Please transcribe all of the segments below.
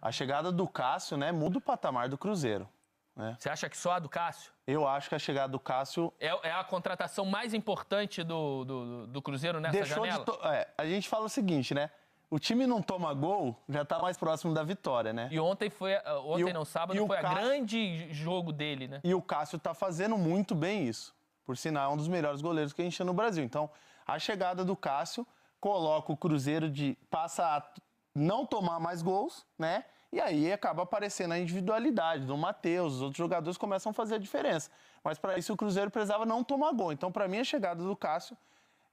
A chegada do Cássio, né, muda o patamar do Cruzeiro. Né? Você acha que só a do Cássio? Eu acho que a chegada do Cássio... É a contratação mais importante do Cruzeiro nessa janela? A gente fala o seguinte, né? O time não toma gol, já tá mais próximo da vitória, né? E ontem sábado, foi a grande jogo dele, né? E o Cássio tá fazendo muito bem isso. Por sinal, é um dos melhores goleiros que a gente tem no Brasil. Então, a chegada do Cássio coloca o Cruzeiro passa a não tomar mais gols, né? E aí acaba aparecendo a individualidade do Matheus, os outros jogadores começam a fazer a diferença. Mas para isso o Cruzeiro precisava não tomar gol. Então, para mim, a chegada do Cássio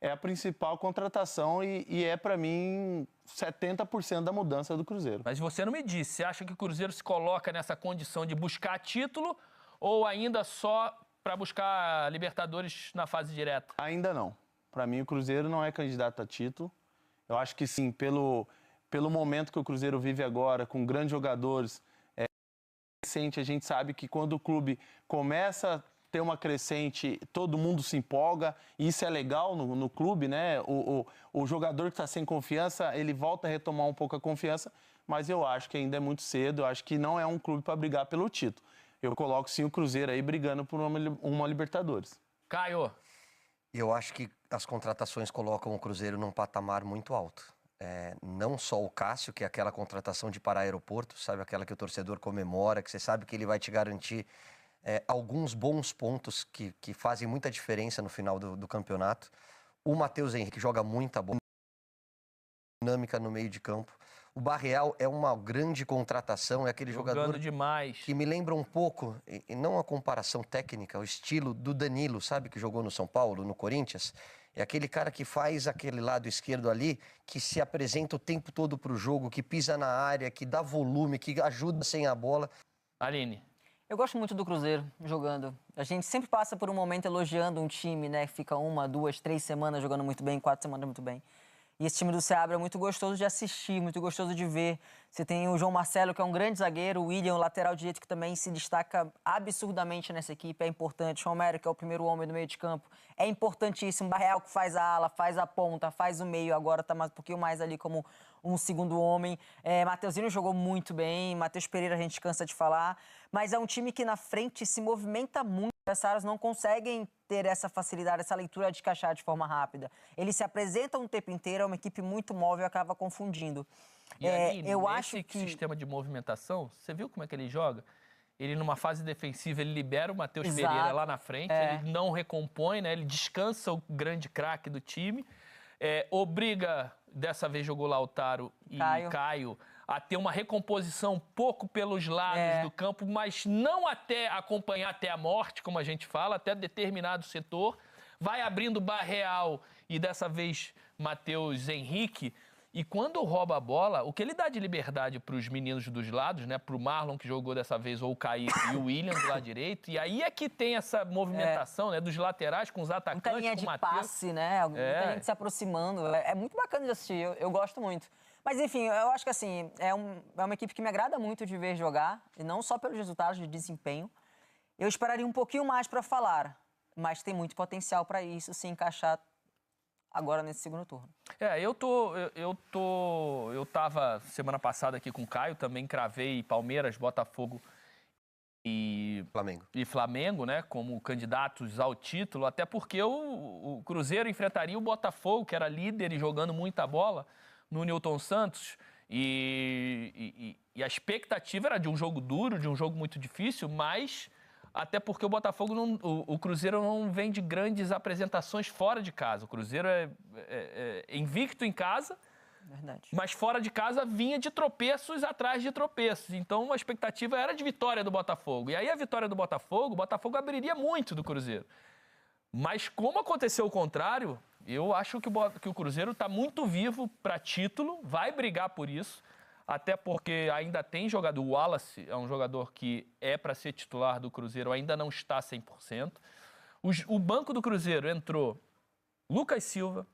é a principal contratação e é, para mim, 70% da mudança do Cruzeiro. Mas você não me disse, você acha que o Cruzeiro se coloca nessa condição de buscar título ou ainda só para buscar Libertadores na fase direta? Ainda não. Para mim, o Cruzeiro não é candidato a título. Eu acho que sim, pelo momento que o Cruzeiro vive agora, com grandes jogadores, a gente sabe que quando o clube começa a ter uma crescente, todo mundo se empolga, e isso é legal no clube, né? O jogador que está sem confiança, ele volta a retomar um pouco a confiança, mas eu acho que ainda é muito cedo, eu acho que não é um clube para brigar pelo título. Eu coloco sim o Cruzeiro aí brigando por uma Libertadores. Caio. Eu acho que as contratações colocam o Cruzeiro num patamar muito alto. Não só o Cássio, que é aquela contratação de parar aeroporto, sabe? Aquela que o torcedor comemora, que você sabe que ele vai te garantir alguns bons pontos que fazem muita diferença no final do campeonato. O Matheus Henrique joga muita bola, dinâmica no meio de campo. O Barreal é uma grande contratação, é aquele jogador demais, que me lembra um pouco, e não a comparação técnica, o estilo do Danilo, sabe? Que jogou no São Paulo, no Corinthians. É aquele cara que faz aquele lado esquerdo ali, que se apresenta o tempo todo para o jogo, que pisa na área, que dá volume, que ajuda sem a bola. Aline. Eu gosto muito do Cruzeiro jogando. A gente sempre passa por um momento elogiando um time, né? Fica 1, 2, 3 semanas jogando muito bem, 4 semanas muito bem. E esse time do Seabra é muito gostoso de assistir, muito gostoso de ver. Você tem o João Marcelo, que é um grande zagueiro, o William, o lateral direito, que também se destaca absurdamente nessa equipe, é importante. O Romero, que é o primeiro homem do meio de campo, é importantíssimo. Barreal, que faz a ala, faz a ponta, faz o meio, agora está um pouquinho mais ali como um segundo homem. Mateuzinho jogou muito bem, Matheus Pereira a gente cansa de falar, mas é um time que na frente se movimenta muito. Os adversários não conseguem ter essa facilidade, essa leitura de encaixar de forma rápida. Eles se apresentam o tempo inteiro, é uma equipe muito móvel e acaba confundindo. E Aline, eu acho que sistema de movimentação, você viu como é que ele joga? Ele, numa fase defensiva, ele libera o Matheus Pereira lá na frente, ele não recompõe, né? Ele descansa o grande craque do time, obriga, dessa vez jogou Lautaro e Caio, a ter uma recomposição um pouco pelos lados do campo, mas não até acompanhar até a morte, como a gente fala, até determinado setor. Vai abrindo Barreal e, dessa vez, Matheus Henrique. E quando rouba a bola, o que ele dá de liberdade para os meninos dos lados, né? Para o Marlon, que jogou dessa vez, ou o Kaique, e o William do lado direito. E aí é que tem essa movimentação, né? Dos laterais com os atacantes, muita linha com o de passe, né? Muita gente se aproximando. É muito bacana de assistir, eu gosto muito. Mas, enfim, eu acho que, assim, é uma equipe que me agrada muito de ver jogar, e não só pelos resultados de desempenho. Eu esperaria um pouquinho mais para falar, mas tem muito potencial para isso se encaixar agora nesse segundo turno. Eu tava semana passada aqui com o Caio, também cravei Palmeiras, Botafogo e Flamengo, né, como candidatos ao título, até porque o Cruzeiro enfrentaria o Botafogo, que era líder e jogando muita bola, no Newton Santos, e a expectativa era de um jogo duro, de um jogo muito difícil, mas até porque o Cruzeiro não vem de grandes apresentações fora de casa. O Cruzeiro é invicto em casa, verdade, mas fora de casa vinha de tropeços atrás de tropeços. Então a expectativa era de vitória do Botafogo. E aí a vitória do Botafogo, o Botafogo abriria muito do Cruzeiro. Mas como aconteceu o contrário, eu acho que o Cruzeiro está muito vivo para título, vai brigar por isso, até porque ainda tem jogador. O Wallace é um jogador que é para ser titular do Cruzeiro, ainda não está 100%. O banco do Cruzeiro entrou Lucas Silva,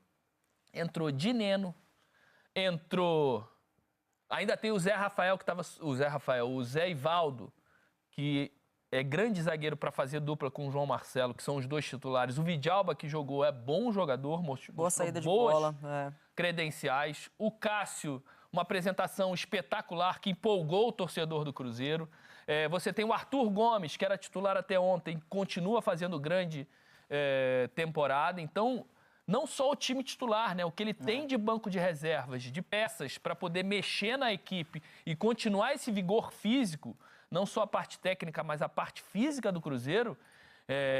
entrou Dineno, entrou... Ainda tem o Zé Rafael, o Zé Ivaldo, que é grande zagueiro para fazer dupla com o João Marcelo, que são os dois titulares. O Vidalba, que jogou, é bom jogador, mostrou boa saída de boas bola, credenciais. O Cássio, uma apresentação espetacular que empolgou o torcedor do Cruzeiro. Você tem o Arthur Gomes, que era titular até ontem, continua fazendo grande temporada. Então, não só o time titular, né? O que ele tem de banco de reservas, de peças para poder mexer na equipe e continuar esse vigor físico, não só a parte técnica, mas a parte física do Cruzeiro,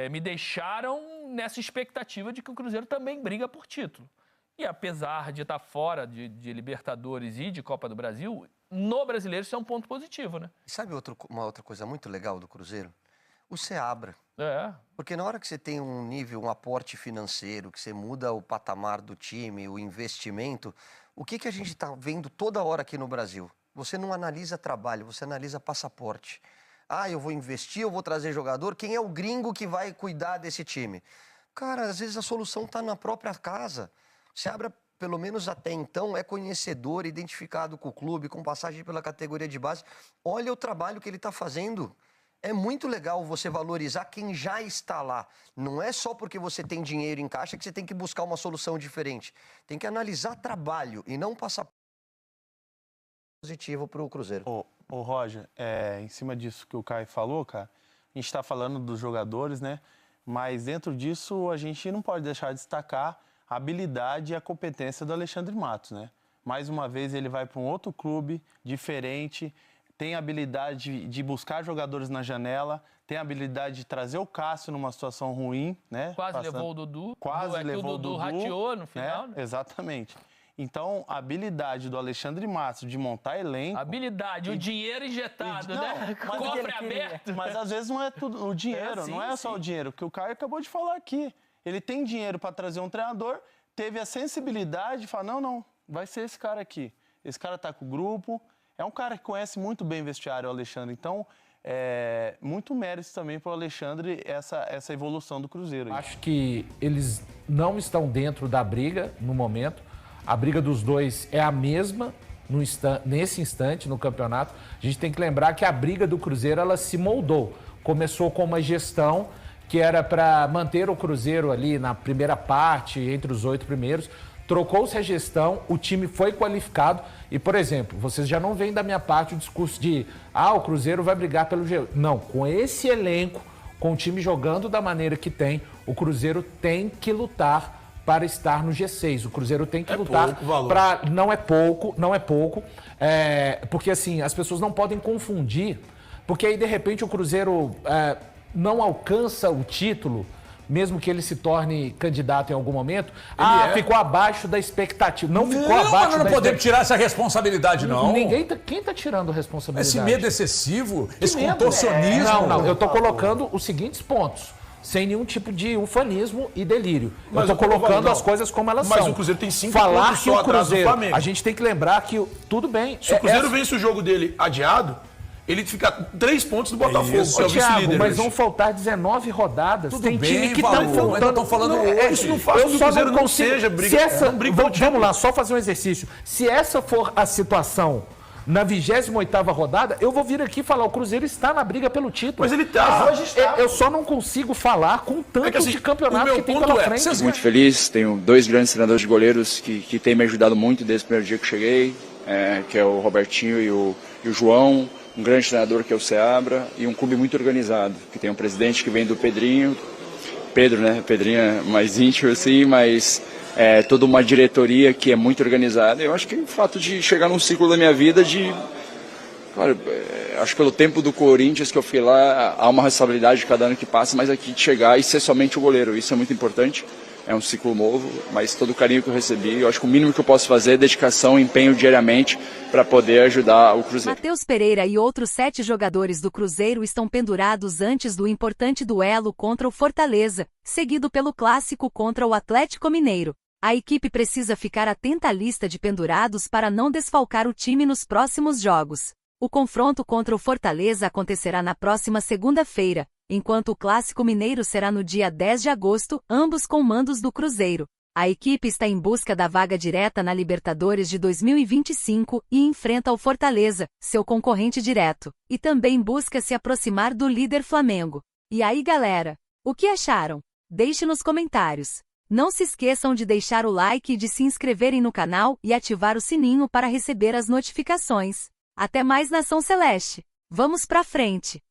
me deixaram nessa expectativa de que o Cruzeiro também briga por título. E apesar de estar fora de Libertadores e de Copa do Brasil, no Brasileiro isso é um ponto positivo, né? Sabe uma outra coisa muito legal do Cruzeiro? O Seabra. Porque na hora que você tem um nível, um aporte financeiro, que você muda o patamar do time, o investimento, o que a gente está vendo toda hora aqui no Brasil? Você não analisa trabalho, você analisa passaporte. Eu vou investir, eu vou trazer jogador, quem é o gringo que vai cuidar desse time? Cara, às vezes a solução está na própria casa. O Seabra, pelo menos até então, é conhecedor, identificado com o clube, com passagem pela categoria de base. Olha o trabalho que ele está fazendo. É muito legal você valorizar quem já está lá. Não é só porque você tem dinheiro em caixa que você tem que buscar uma solução diferente. Tem que analisar trabalho e não passar positivo para o Cruzeiro. Ô Roger, em cima disso que o Caio falou, cara, a gente está falando dos jogadores, né? Mas dentro disso a gente não pode deixar de destacar a habilidade e a competência do Alexandre Matos, né? Mais uma vez ele vai para um outro clube diferente, tem a habilidade de buscar jogadores na janela, tem a habilidade de trazer o Cássio numa situação ruim, né? Levou o Dudu. Quase levou o Dudu. Rateou no final, né? Exatamente. Então, a habilidade do Alexandre Matos de montar elenco... O dinheiro injetado, né? Cofre aberto. Mas às vezes não é tudo o dinheiro, não é só o dinheiro, que o Caio acabou de falar aqui. Ele tem dinheiro para trazer um treinador, teve a sensibilidade de falar, não, vai ser esse cara aqui. Esse cara tá com o grupo, é um cara que conhece muito bem o vestiário, o Alexandre. Então, muito mérito também para o Alexandre essa evolução do Cruzeiro. Acho que eles não estão dentro da briga no momento. A briga dos dois é a mesma nesse instante no campeonato. A gente tem que lembrar que a briga do Cruzeiro ela se moldou. Começou com uma gestão que era para manter o Cruzeiro ali na primeira parte, entre os 8 primeiros. Trocou-se a gestão, o time foi qualificado e, por exemplo, vocês já não veem da minha parte o discurso de o Cruzeiro vai brigar pelo G8. Não, com esse elenco, com o time jogando da maneira que tem, o Cruzeiro tem que lutar para estar no G6. O Cruzeiro tem que lutar para... Não é pouco, porque assim, as pessoas não podem confundir, porque aí de repente o Cruzeiro não alcança o título, mesmo que ele se torne candidato em algum momento, ficou abaixo da expectativa. Não ficou abaixo da expectativa. Mas não podemos tirar essa responsabilidade, não. Quem está tirando responsabilidade? Esse medo excessivo, esse contorcionismo. Não, eu estou colocando os seguintes pontos. Sem nenhum tipo de ufanismo e delírio. Mas eu estou colocando as coisas como elas são. Mas o Cruzeiro tem 5 Falar pontos que só o atrás do Cruzeiro, Flamengo. a gente tem que lembrar que, tudo bem... Se o Cruzeiro vence o jogo dele adiado, ele fica 3 pontos do Botafogo, que é o vice-líder. Mas vão faltar 19 rodadas. Tudo tem bem, time que está faltando. Ainda estão falando isso não faz com que o Cruzeiro não seja briga. Vamos lá, só fazer um exercício. Se essa for a situação... Na 28ª rodada, eu vou vir aqui falar, o Cruzeiro está na briga pelo título. Mas ele está. Hoje está. Eu só não consigo falar com tanto de campeonato que tem pela frente. Muito feliz, tenho 2 grandes treinadores de goleiros que têm me ajudado muito desde o primeiro dia que cheguei, que é o Robertinho e o João, um grande treinador que é o Seabra, e um clube muito organizado, que tem um presidente que vem do Pedrinho, Pedro, né? Pedrinho é mais íntimo assim, mas... toda uma diretoria que é muito organizada. Eu acho que o fato de chegar num ciclo da minha vida claro, acho que pelo tempo do Corinthians que eu fui lá, há uma responsabilidade de cada ano que passa, mas aqui de chegar e ser somente o goleiro, isso é muito importante. É um ciclo novo, mas todo o carinho que eu recebi, eu acho que o mínimo que eu posso fazer é dedicação e empenho diariamente para poder ajudar o Cruzeiro. Matheus Pereira e outros 7 jogadores do Cruzeiro estão pendurados antes do importante duelo contra o Fortaleza, seguido pelo clássico contra o Atlético Mineiro. A equipe precisa ficar atenta à lista de pendurados para não desfalcar o time nos próximos jogos. O confronto contra o Fortaleza acontecerá na próxima segunda-feira, enquanto o Clássico Mineiro será no dia 10 de agosto, ambos com mandos do Cruzeiro. A equipe está em busca da vaga direta na Libertadores de 2025 e enfrenta o Fortaleza, seu concorrente direto, e também busca se aproximar do líder Flamengo. E aí, galera? O que acharam? Deixe nos comentários. Não se esqueçam de deixar o like e de se inscreverem no canal e ativar o sininho para receber as notificações. Até mais, Nação Celeste! Vamos pra frente!